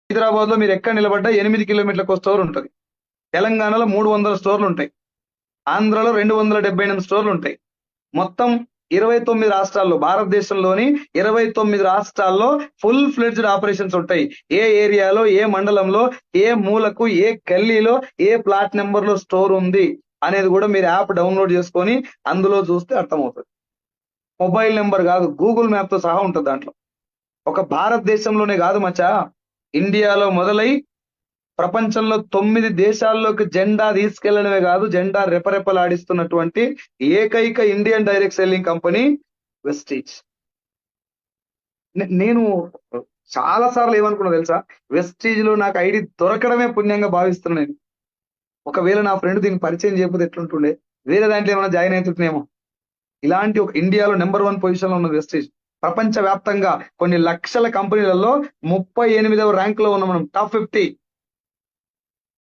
హైదరాబాద్ లో మీరు ఎక్కడ నిలబడ్డా 8 కిలోమీటర్లకు స్టోర్ ఉంటుంది. తెలంగాణలో 300 స్టోర్లు ఉంటాయి. ఆంధ్రలో 278 స్టోర్లు ఉంటాయి. మొత్తం 29 రాష్ట్రాల్లో, భారతదేశంలోని 29 రాష్ట్రాల్లో ఫుల్ ఫ్లెడ్జ్డ్ ఆపరేషన్స్ ఉంటాయి. ఏ ఏరియాలో, ఏ మండలంలో, ఏ మూలకు, ఏ గల్లీలో, ఏ ప్లాట్ నెంబర్ లో స్టోర్ ఉంది అనేది కూడా మీరు యాప్ డౌన్లోడ్ చేసుకొని అందులో చూస్తే అర్థమవుతుంది. మొబైల్ నెంబర్ కాదు, గూగుల్ మ్యాప్ తో సహా ఉంటుంది దాంట్లో. ఒక భారతదేశంలోనే కాదు మచ్చా, ఇండియాలో మొదలై ప్రపంచంలో 9 దేశాల్లోకి జెండా తీసుకెళ్లడమే కాదు, జెండా రెపరెపలాడిస్తున్నటువంటి ఏకైక Indian direct selling company Vestige. నేను చాలా సార్లు ఏమనుకున్నా తెలుసా, వెస్టీజ్ లో నాకు ఐడి దొరకడమే పుణ్యంగా భావిస్తున్నాను నేను. ఒకవేళ నా ఫ్రెండ్ దీన్ని పరిచయం చేయకపోతే ఎట్లుంటుండే, వేరే దాంట్లో ఏమైనా జాయిన్ అవుతుంటేనేమో. ఇలాంటి ఒక ఇండియాలో నెంబర్ 1 పొజిషన్ లో ఉన్నది వెస్టీజ్. ప్రపంచ వ్యాప్తంగా కొన్ని లక్షల కంపెనీలలో 38వ ర్యాంక్ లో ఉన్నాం మనం, టాప్ 50.